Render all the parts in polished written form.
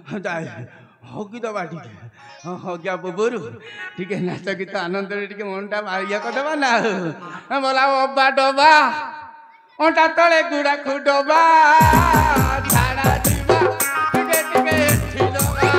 ଯାଏ ହଗି ଦବା ଟିକେ ହଗିଆ ପୂର୍ବରୁ ଟିକେ ନାଚ ଗୀତ ଆନନ୍ଦରେ ଟିକେ ମନଟା ଇଏ କରିଦେବା ନା ବୋଲା ଅବା ଡବା ଅଣ୍ଟା ତଳେ ଗୁଡ଼ାକୁ ଡବା ଝାଡ଼ା ଯିବା ଟିକେ ଟିକେ ଏଠି ଡବା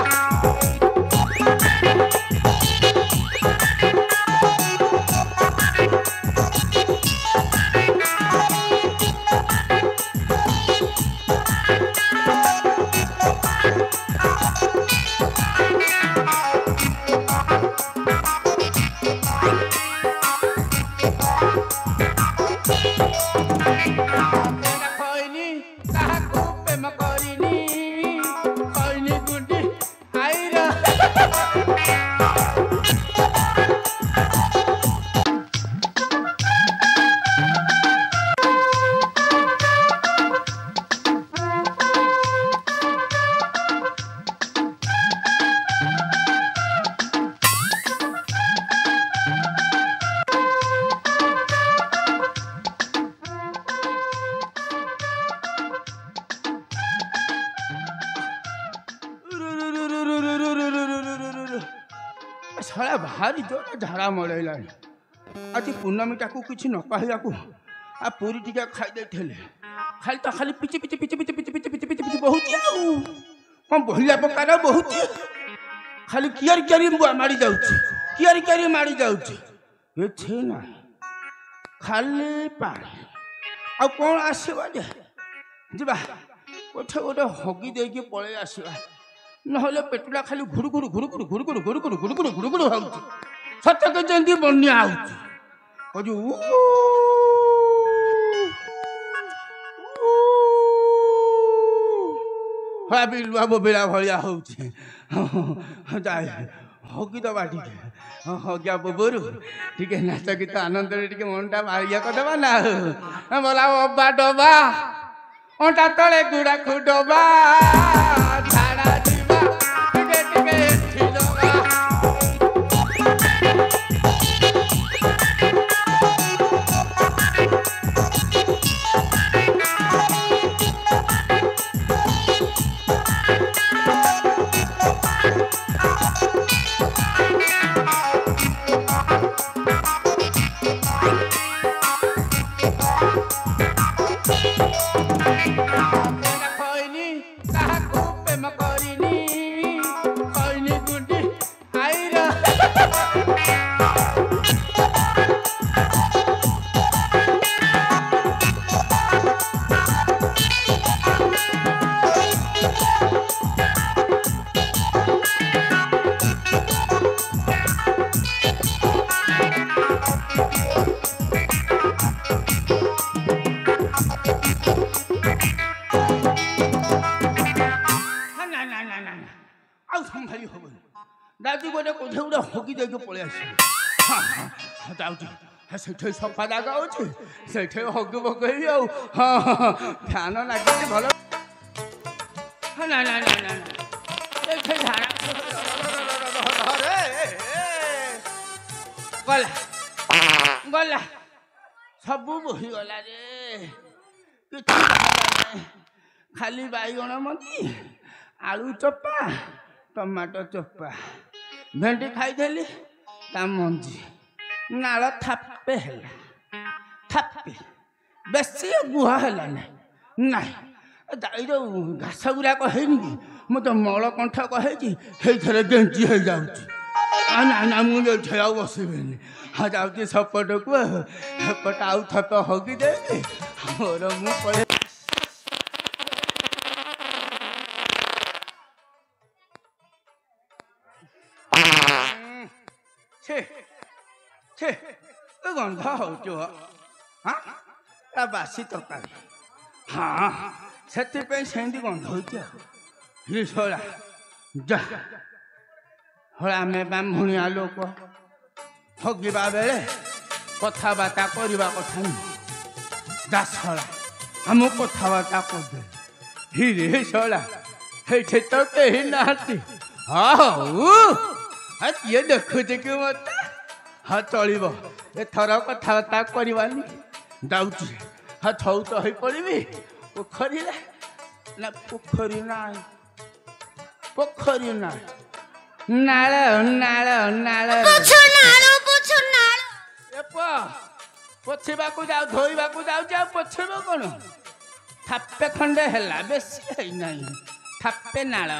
साला भारी जोर झाड़ा मड़ेलानी आज पूर्णमीटा को किसी न कहू आ पूरी टीका खाई दे खाली तो खाली पिचे पिचे पिचे पिचे पिचे पिचे पिचे पिचे पिचे बहुत कौन बहिला प्रकार बहुत खाली कियारी कियारी मारी जाऊँ कियारी कियारी मारी जाऊँ ना खाली पानी आ कौन आसवा जे जा कोठे गोटे हगी देकी पलि आसवा नहले पेटुला खाली घुड़ुघुड़ु घुड़ुघुड़ु घुड़ुघुड़ु घुड़ुघुड़ु घुड़ुघुड़ु घुड़ुघुड़ु होउची सत्य के जंदी बन्या आउची कजु हाबी बाबू बेला भलिया होउची जाय हगी दबा ठीक हगिया पूର୍ବରୁ ଟିକେ ନାଚ ଗୀତ ଆନନ୍ଦରେ ଟିକେ ମନଟା ଇଏ କରିଦେବା ନା ବୋଲା ଅବା ଡବା ଅଣ୍ଟା ତଳେ ଗୁଡ଼ାକୁ ଡବା ଝାଡ଼ା ଯିବା ଟିକେ ଟିକେ ଏଠି ଡବା दादी गोटे कोठे गोटे हगी देके पलि आस जाऊँ सफा जगह अच्छे से हगी पकई हाँ फैन लगे भल ना ना ना ना गला गला सब बोहीगला रे खाली बैगण मती आलू चोपा टमाटो चोपा भेंडी खाई ता मंजी नाल थापे है थापे बेसी गुहा है ना घास गुराक है मत मल कंठ कहे गेंजी हो जाऊँ ना ना मुझे बसबेनि हाँ जाऊँ सपट को एपट आउ थप हगी दे मोर मुझे छे गंध हो हाँ बासी तरकारी हाँ से गंध होला जा हमें ब्राह्मणिया लोक हगिबा बेले कथबार्ता करवा कथा नुह दासला आम कथबार्ता करदे हिरे सला हे तो कही ना हाँ किए देखुचे कि मत हाँ चलो एथर कथबार्ता करवानी जाऊँ हाँ छौ तो हो पड़ी पोखरी ना पोखरी ना पोखरी ना नाल नाल नाल पोछवा को जाओ धोइबा को जाओ जा पोछबो कोन थापे खंडे हैला बेसी है नहीं थापे नाल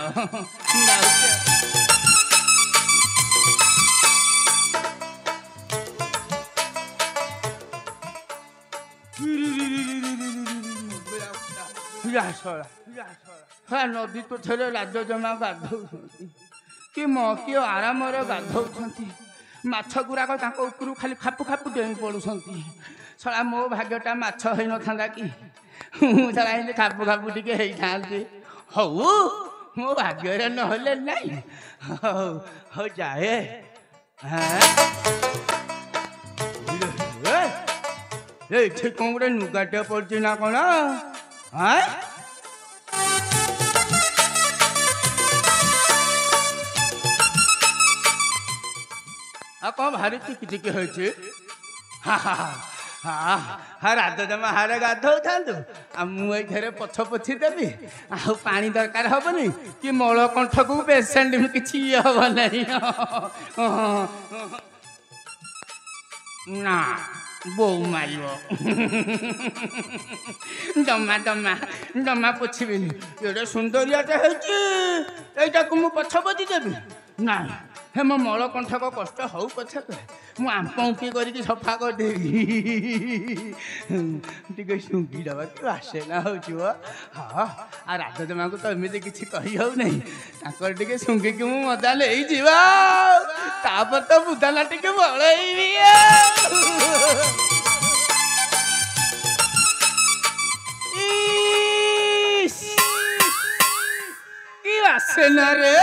हाँ नदी तो थे राज जमा गाधौ कि कि आराम गाधौ माछ गुराक उपरू खाली खापु खापु डेई पड़ुं सला मो भाग्यटा माछ हो न था कि सला खापु खापु टे होता हौ मो भाग्य नहले नहीं हो जाए ये कौन गोटे नुगाटे पड़ी ना कौन हाँ कौन भारी टिकी टिकी होइछे हा हा हा रात जमा हारे गाधौ थांतु आ मु ए घरे पछ पछि देबी आ पानी दरकार हबनी कि मळ कंठ को पेशेंट में किछि हब नहीं ना बो मारियो जमा जमा जमा पोछिबिनी एडे सुंदरियाटे होइछे एटा को मु पछ पछि देबी ना हे मो मल कंठक कष्ट हौ पछे मु आंपी करके सफा कर देगी शुंगी दबा कि आसे ना हो हाँ आ रात जमा को तो एमती किसी कही हो नहीं टे शुंगी कि मु मजा नहीं तापर तो बुदाना टे बड़ेबी कि आसे ना रे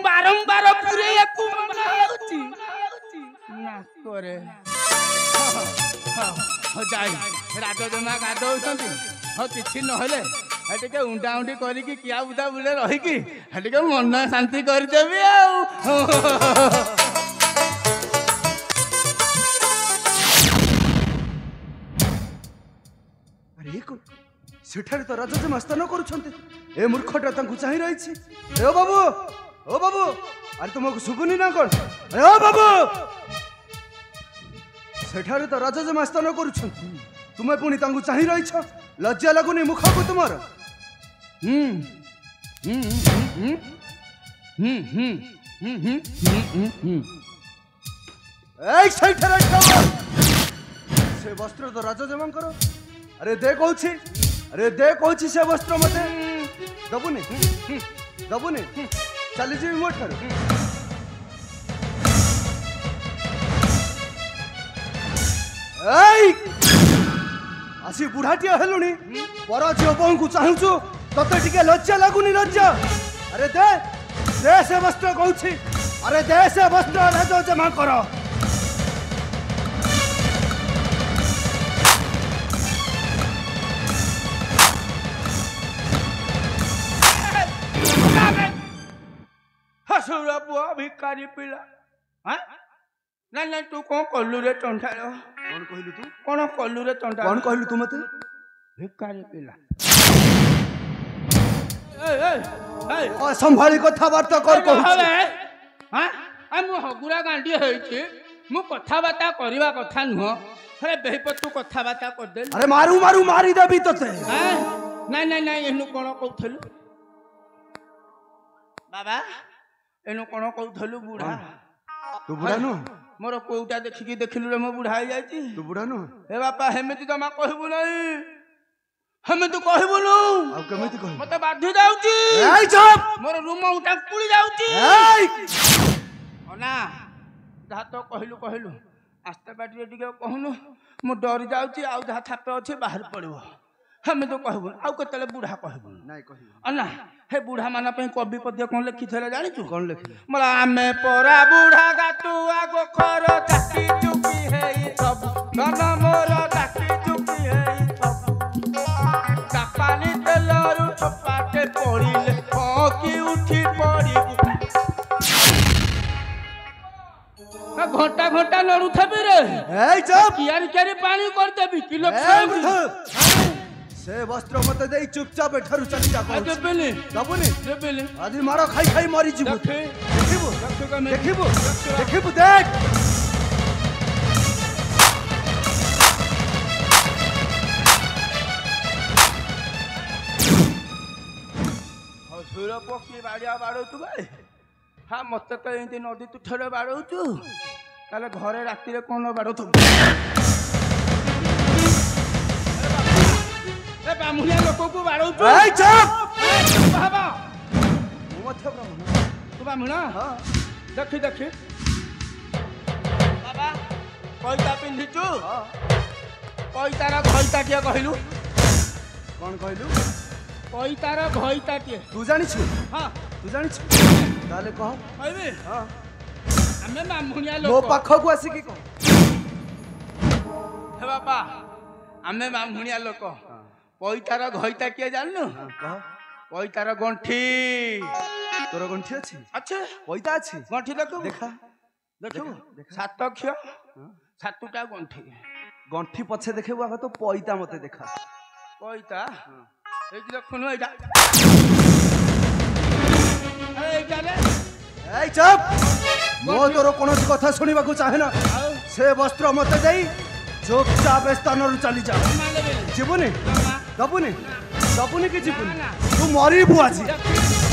बारंबार पूरे राज जमा गाधौ हाँ कि नहले टे उंडा उंडी करके किया बुदा बुले रहीकि मन शांति करदेवी सेठारे तो राजा मस्तान कर मूर्खटा चाह रही ओ बाबू ओ बाबू अरे तुमको शुभुनी ना कौन ओ बाबू सेठारे तो राजा मस्तान कर तुम्हें पुणी चाह रही लज्जा लगुनि मुख को तुमर से वस्त्र तो राजा जमांकर अरे दे कहूँ से वस्त्र मते दबुनी दबुनी चली जी मो ठार आसी बुढ़ाटिया हेलुनी पर झील बोह को चाहूचु तते टिके लज्जा लगुनी लज्जा अरे दे दे से वस्त्र कहूँ अरे दे से वस्त्र राजा जमा कर हसुरा बुआ भिकारी पिला ना ना तू कौन कलु रे टंटा कौन कहलु तू कौन कलु रे टंटा कौन कहलु तू मते भिकारी पिला संभाली कथा वार्ता कर कहू हां आ मु हगुरा गांडी होइछि मु कथा बाता करबा कथा नुह हे बेहपतु कथा बाता कर दे अरे मारू मारू मारी देबी तते नहीं नहीं नहीं एनु कोन कहथलु बाबा एनु कोन कहथलु बुढ़ा तू बुढ़ा नु मोर कोउटा देखि देखिलु रे मो बुढ़ा जाईछि तू बुढ़ा नु हे बापा हेमेति जमा कहबु नहीं हेमेति कहबु नु अब केमेति कह मते बाध्य जाउछि ए चुप मोर रूम उठा पुली जाउछि ए ओना जा तो कहलु आस्ते बाटी टिके कहनु मु डर जाउछि आउ जा थापे अछि बाहर पड़िबो हमें तो कहबु आउ केतले बुढ़ा कहबु नहीं कहबु अना हे बुढ़ा माना पे कवि पद्य कोन लिखि थले जानि तू कौन लिखि मला आमे परा बुढ़ा गातु आगो खर जाति चुकी हेई सब गन मोर जाति चुकी हेई सब कापानी तेलरु थपाटे पड़िले की उठी पड़िबु घंटा घंटा लड़ू थबे रे ए चुप कियारी कियारी पानी कर देबी किलो से वस्त्र मत दे चुपचाप एठारु चली जा आ देबेली दबुनी देबेली आदि मारो खाई खाई मरी जीवु देखे देखिबु रखेगा मैं देखिबु देखिबु देख हसुर पक्षी बाड़िया बाड़ौतु भाई हाँ मत तो एमती नदी तुठरे बाड़ौतु ताले घरे राति रे कोन बाड़ौतु ए बामुनिया लोक को बाड़ौतु ए चुप बाबा मु मध्य ब्राह्मण तू बामुना हां देखि देखि बाबा पैसा पिंधिचु हां पैसार घइता के कहलु कोन कहलु पैसार घइता के तू जानि छु हां तू जानि छु ताले कह कहबे हां हमें बामुनिया मो लोक पाखो को आसी की कह हे बाबा हमें बामुनिया लोक पैसार घइता के जाननु कह पैसार गंठी तोर गंठी अछि अच्छा पैता अछि गंठी देखो देखा देखो देखा। सात अक्षर सातुटा गंठी गंठी पछे देखेबु आगे तो पैता मते देखा पैसा এই দেখুন এইটা এইটা রে এই চুপ মো তোর কোনोसी কথা শুনিবা কো চাহে না আও से वस्त्र मते देई चुपचाप स्थान चली जा মালে বেলে जीवनी জমা दबुनी दबुनी की जीवनी ना। तू मरी बुआजी দেখি